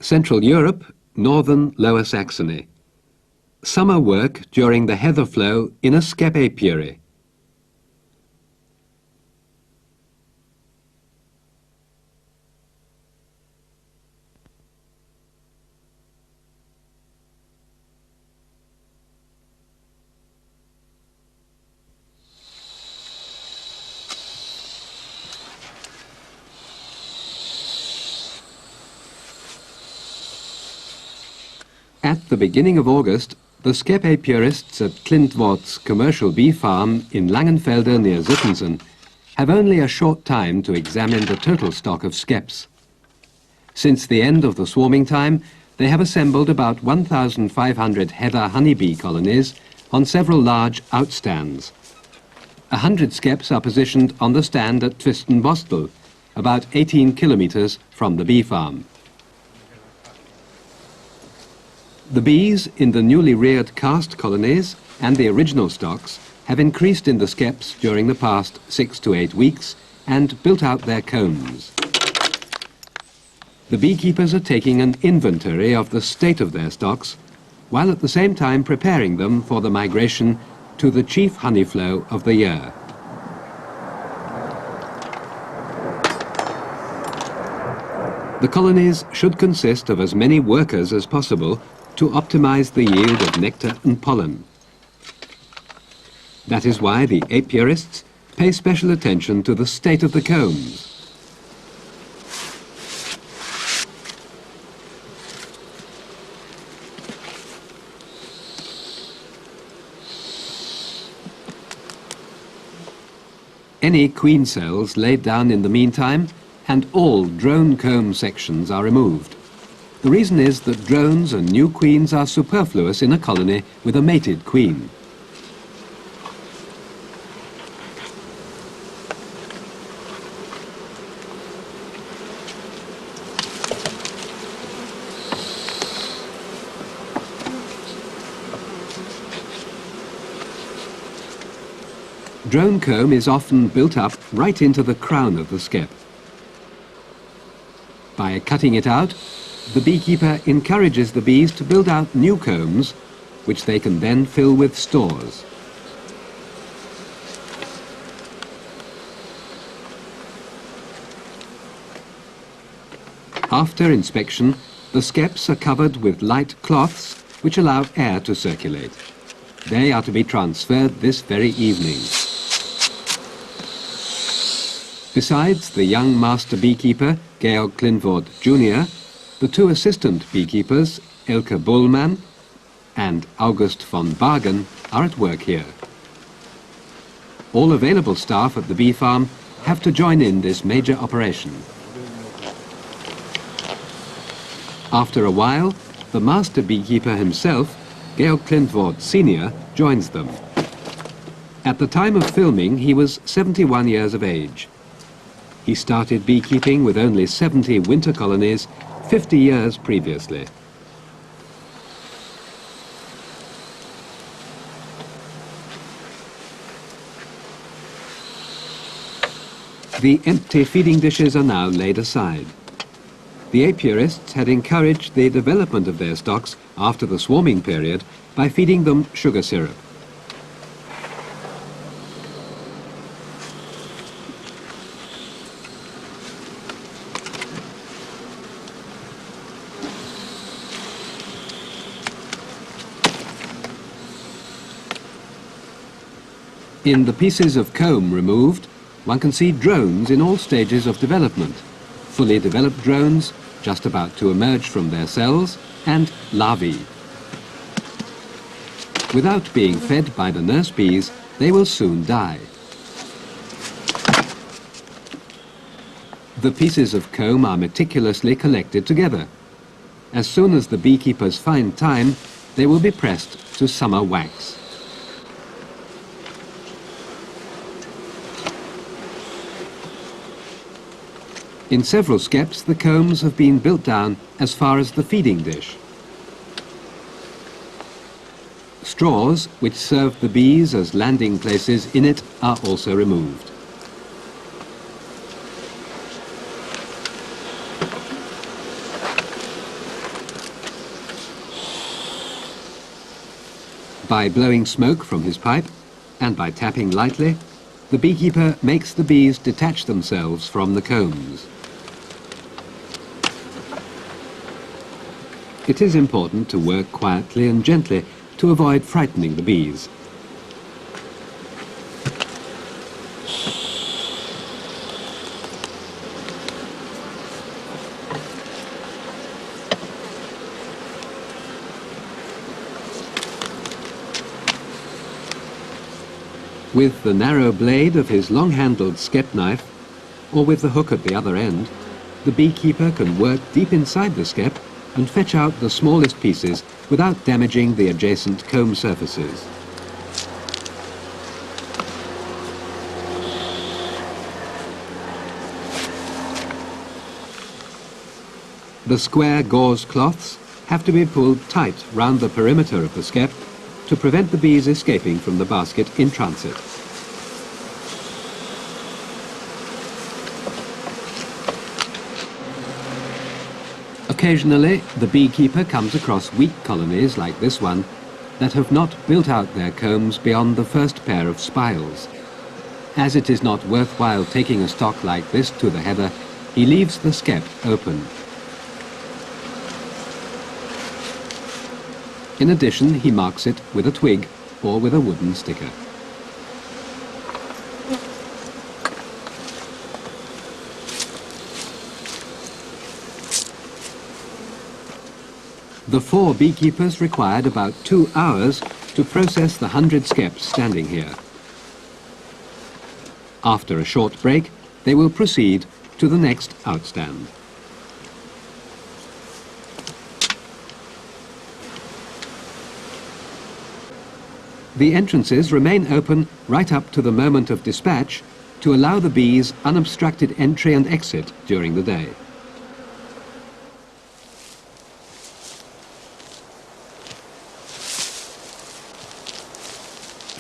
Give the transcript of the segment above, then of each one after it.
Central Europe, northern Lower Saxony. Summer work during the heather flow in a skep apiary. At the beginning of August, the skep apiarists at Klintwort's commercial bee farm in Langenfelde near Sittensen have only a short time to examine the total stock of skeps. Since the end of the swarming time, they have assembled about 1,500 heather honeybee colonies on several large outstands. 100 skeps are positioned on the stand at Twistenbostel, about 18 kilometers from the bee farm. The bees in the newly reared cast colonies and the original stocks have increased in the skeps during the past 6 to 8 weeks and built out their combs. The beekeepers are taking an inventory of the state of their stocks, while at the same time preparing them for the migration to the chief honey flow of the year. The colonies should consist of as many workers as possible to optimize the yield of nectar and pollen. That is why the apiarists pay special attention to the state of the combs. Any queen cells laid down in the meantime, and all drone comb sections are removed. The reason is that drones and new queens are superfluous in a colony with a mated queen. Drone comb is often built up right into the crown of the skep. By cutting it out, the beekeeper encourages the bees to build out new combs, which they can then fill with stores. After inspection, the skeps are covered with light cloths which allow air to circulate. They are to be transferred this very evening. Besides the young master beekeeper, Georg Klintwort Jr., the two assistant beekeepers, Elke Bullmann and August von Bargen, are at work here. All available staff at the bee farm have to join in this major operation. After a while, the master beekeeper himself, Georg Klintwort Sr., joins them. At the time of filming, he was 71 years of age. He started beekeeping with only 70 winter colonies 50 years previously. The empty feeding dishes are now laid aside. The apiarists had encouraged the development of their stocks after the swarming period by feeding them sugar syrup. In the pieces of comb removed, one can see drones in all stages of development. Fully developed drones, just about to emerge from their cells, and larvae. Without being fed by the nurse bees, they will soon die. The pieces of comb are meticulously collected together. As soon as the beekeepers find time, they will be pressed to summer wax. In several skeps, the combs have been built down as far as the feeding dish. Straws, which serve the bees as landing places in it, are also removed. By blowing smoke from his pipe and by tapping lightly, the beekeeper makes the bees detach themselves from the combs. It is important to work quietly and gently to avoid frightening the bees. With the narrow blade of his long-handled skep knife, or with the hook at the other end, the beekeeper can work deep inside the skep and fetch out the smallest pieces without damaging the adjacent comb surfaces. The square gauze cloths have to be pulled tight round the perimeter of the skep to prevent the bees escaping from the basket in transit. Occasionally, the beekeeper comes across weak colonies like this one that have not built out their combs beyond the first pair of spiles. As it is not worthwhile taking a stock like this to the header, he leaves the skep open. In addition, he marks it with a twig or with a wooden sticker. The 4 beekeepers required about 2 hours to process the 100 skeps standing here. After a short break, they will proceed to the next outstand. The entrances remain open right up to the moment of dispatch to allow the bees unobstructed entry and exit during the day.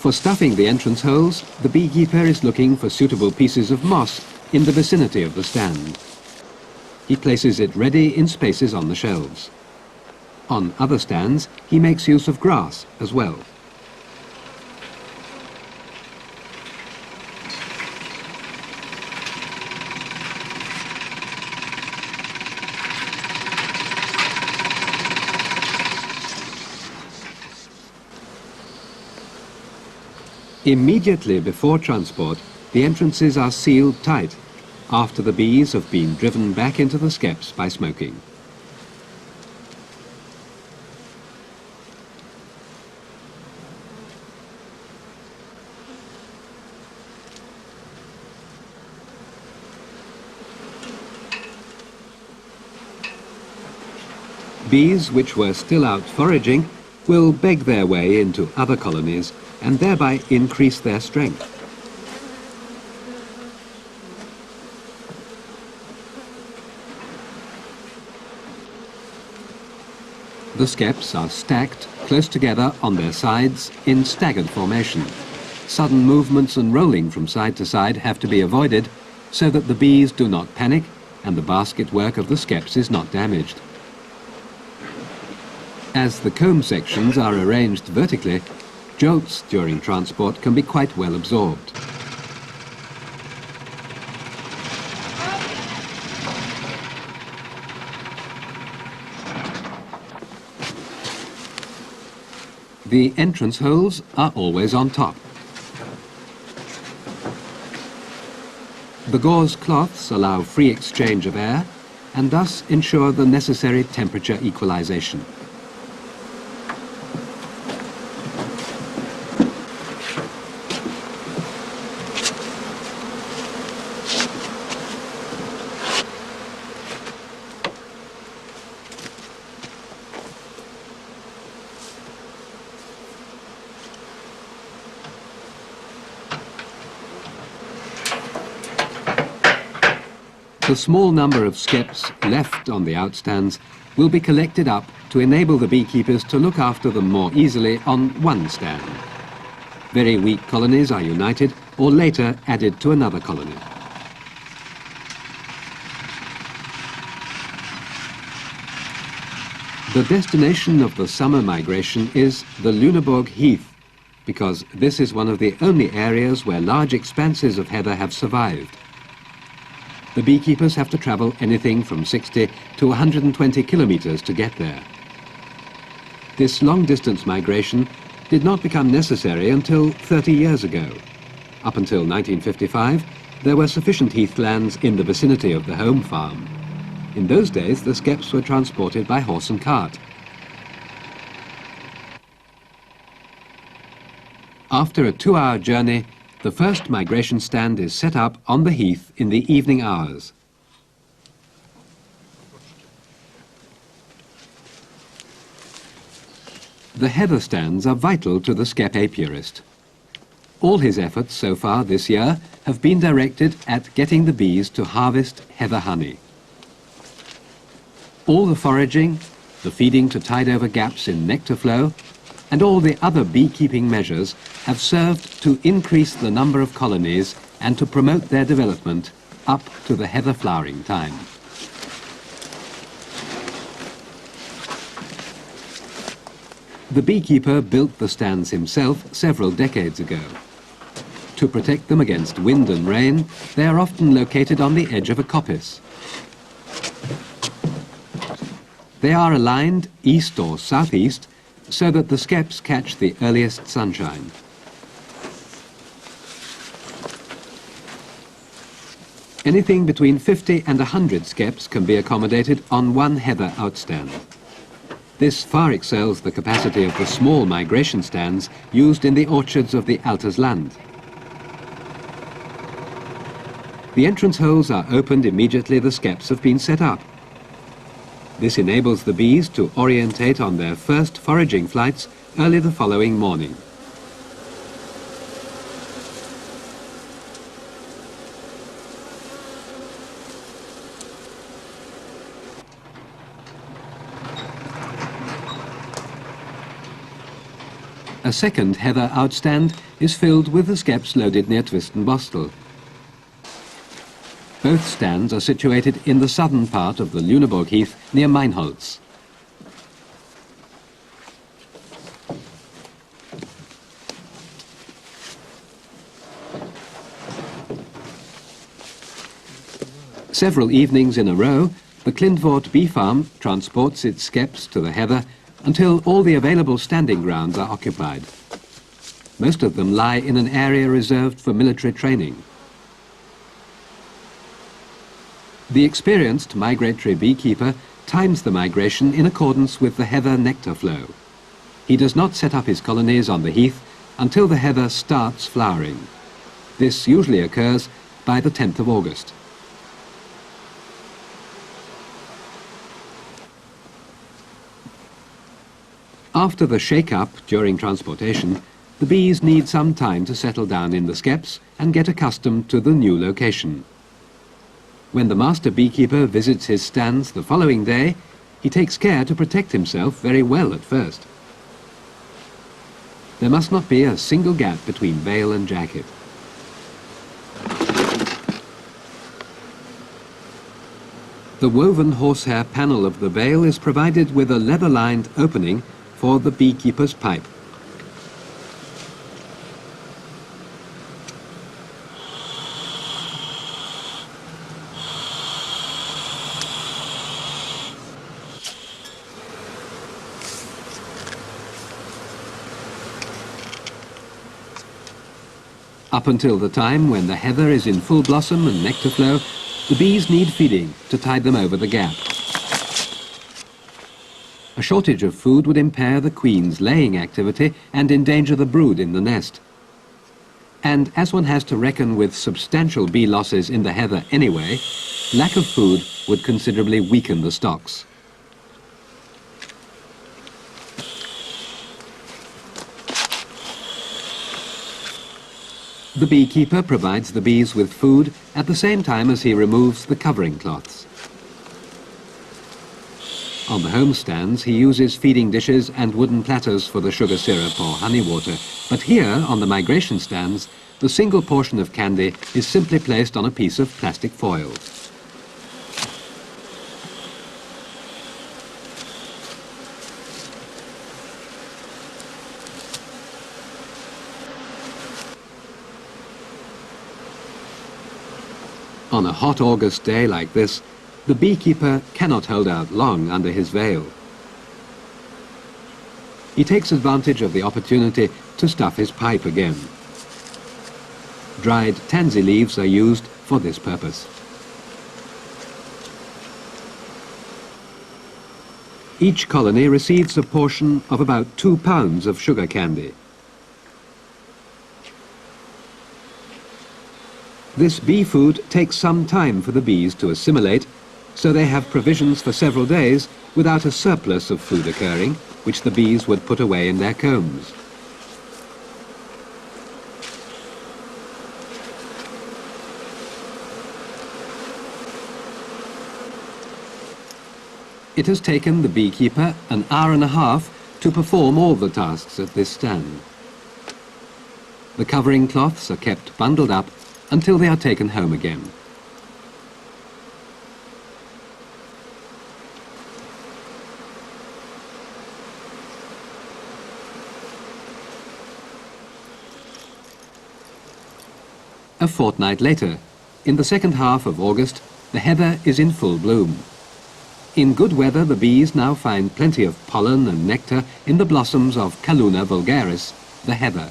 For stuffing the entrance holes, the beekeeper is looking for suitable pieces of moss in the vicinity of the stand. He places it ready in spaces on the shelves. On other stands, he makes use of grass as well. Immediately before transport, the entrances are sealed tight after the bees have been driven back into the skeps by smoking. Bees which were still out foraging will beg their way into other colonies and thereby increase their strength. The skeps are stacked close together on their sides in staggered formation. Sudden movements and rolling from side to side have to be avoided so that the bees do not panic and the basket work of the skeps is not damaged. As the comb sections are arranged vertically, jolts during transport can be quite well absorbed. The entrance holes are always on top. The gauze cloths allow free exchange of air and thus ensure the necessary temperature equalization. The small number of skeps left on the outstands will be collected up to enable the beekeepers to look after them more easily on one stand. Very weak colonies are united or later added to another colony. The destination of the summer migration is the Lunenburg Heath, because this is one of the only areas where large expanses of heather have survived. The beekeepers have to travel anything from 60 to 120 kilometers to get there. This long-distance migration did not become necessary until 30 years ago. Up until 1955, there were sufficient heathlands in the vicinity of the home farm. In those days, the skeps were transported by horse and cart. After a 2-hour journey, the first migration stand is set up on the heath in the evening hours. The heather stands are vital to the skep apiarist. All his efforts so far this year have been directed at getting the bees to harvest heather honey. All the foraging, the feeding to tide over gaps in nectar flow, and all the other beekeeping measures have served to increase the number of colonies and to promote their development up to the heather flowering time. The beekeeper built the stands himself several decades ago. To protect them against wind and rain, they are often located on the edge of a coppice. They are aligned east or southeast so that the skeps catch the earliest sunshine. Anything between 50 and 100 skeps can be accommodated on one heather outstand. This far excels the capacity of the small migration stands used in the orchards of the Altersland. The entrance holes are opened immediately the skeps have been set up. This enables the bees to orientate on their first foraging flights early the following morning. A second heather outstand is filled with the skeps loaded near Twistenbostel. Both stands are situated in the southern part of the Lunenburg Heath near Meinholz. Several evenings in a row, the Klintwort bee farm transports its skeps to the heather until all the available standing grounds are occupied. Most of them lie in an area reserved for military training. The experienced migratory beekeeper times the migration in accordance with the heather nectar flow. He does not set up his colonies on the heath until the heather starts flowering. This usually occurs by the 10th of August. After the shake-up during transportation, the bees need some time to settle down in the skeps and get accustomed to the new location. When the master beekeeper visits his stands the following day, he takes care to protect himself very well at first. There must not be a single gap between veil and jacket. The woven horsehair panel of the veil is provided with a leather-lined opening for the beekeeper's pipe. Up until the time when the heather is in full blossom and nectar flow, the bees need feeding to tide them over the gap. A shortage of food would impair the queen's laying activity and endanger the brood in the nest. And as one has to reckon with substantial bee losses in the heather anyway, lack of food would considerably weaken the stocks. The beekeeper provides the bees with food at the same time as he removes the covering cloths. On the home stands, he uses feeding dishes and wooden platters for the sugar syrup or honey water. But here, on the migration stands, the single portion of candy is simply placed on a piece of plastic foil. On a hot August day like this, the beekeeper cannot hold out long under his veil. He takes advantage of the opportunity to stuff his pipe again. Dried tansy leaves are used for this purpose. Each colony receives a portion of about 2 pounds of sugar candy. This bee food takes some time for the bees to assimilate, so they have provisions for several days without a surplus of food occurring, which the bees would put away in their combs. It has taken the beekeeper an hour and a half to perform all the tasks at this stand. The covering cloths are kept bundled up until they are taken home again. A fortnight later, in the second half of August, the heather is in full bloom. In good weather, the bees now find plenty of pollen and nectar in the blossoms of Calluna vulgaris, the heather.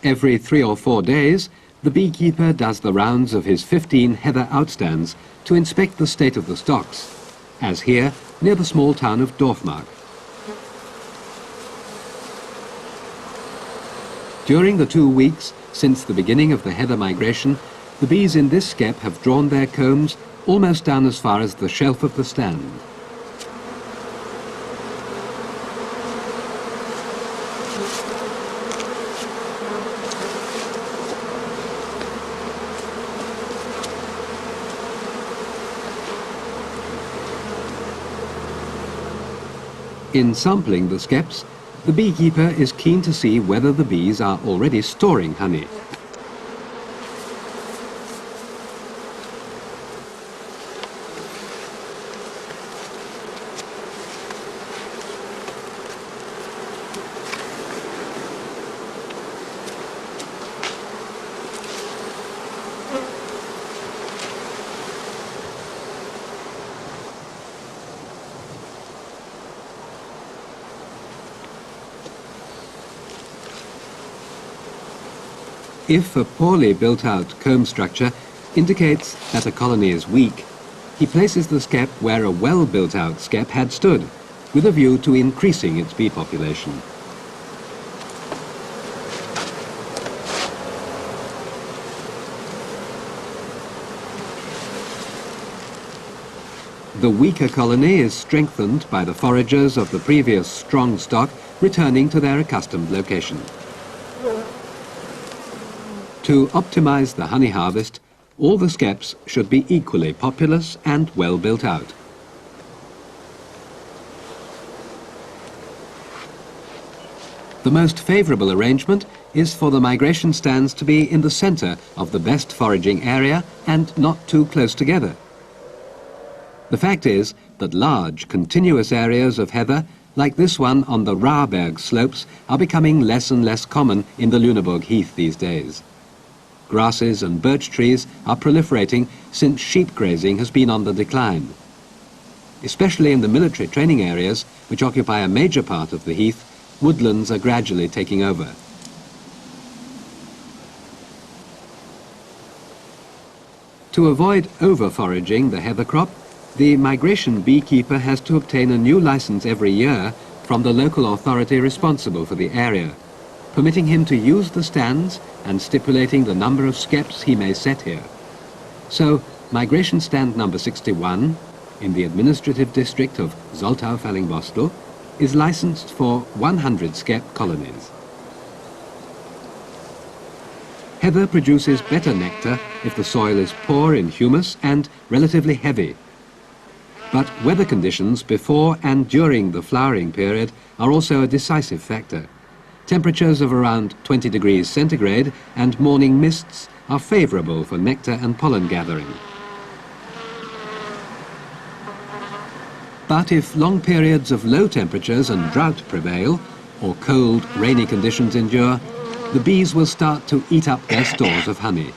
Every 3 or 4 days, the beekeeper does the rounds of his 15 heather outstands to inspect the state of the stocks, as here near the small town of Dorfmark. During the 2 weeks since the beginning of the heather migration, the bees in this skep have drawn their combs almost down as far as the shelf of the stand. In sampling the skeps, the beekeeper is keen to see whether the bees are already storing honey. If a poorly built-out comb structure indicates that a colony is weak, he places the skep where a well-built-out skep had stood, with a view to increasing its bee population. The weaker colony is strengthened by the foragers of the previous strong stock returning to their accustomed location. To optimize the honey harvest, all the skeps should be equally populous and well built out. The most favorable arrangement is for the migration stands to be in the center of the best foraging area and not too close together. The fact is that large, continuous areas of heather, like this one on the Raarberg slopes, are becoming less and less common in the Lüneburg heath these days. Grasses and birch trees are proliferating since sheep grazing has been on the decline. Especially in the military training areas, which occupy a major part of the heath, woodlands are gradually taking over. To avoid over-foraging the heather crop, the migration beekeeper has to obtain a new license every year from the local authority responsible for the area, permitting him to use the stands and stipulating the number of skeps he may set here. So, migration stand number 61, in the administrative district of Soltau-Fallingbostel, is licensed for 100 skep colonies. Heather produces better nectar if the soil is poor in humus and relatively heavy. But weather conditions before and during the flowering period are also a decisive factor. Temperatures of around 20 degrees centigrade and morning mists are favorable for nectar and pollen gathering. But if long periods of low temperatures and drought prevail, or cold, rainy conditions endure, the bees will start to eat up their stores of honey.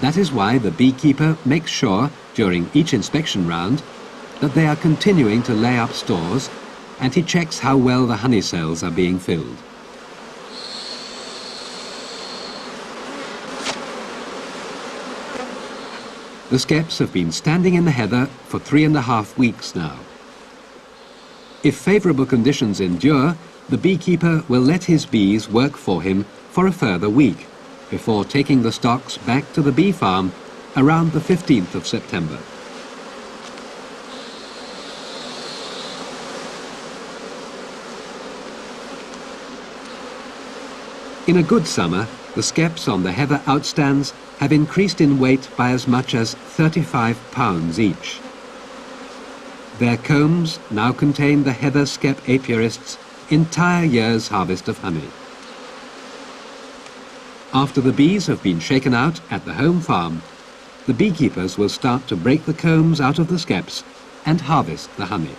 That is why the beekeeper makes sure, during each inspection round, that they are continuing to lay up stores, and he checks how well the honey cells are being filled. The skeps have been standing in the heather for 3.5 weeks now. If favourable conditions endure, the beekeeper will let his bees work for him for a further week, before taking the stocks back to the bee farm around the 15th of September. In a good summer, the skeps on the heather outstands have increased in weight by as much as 35 pounds each. Their combs now contain the heather skep apiarist's entire year's harvest of honey. After the bees have been shaken out at the home farm, the beekeepers will start to break the combs out of the skeps and harvest the honey.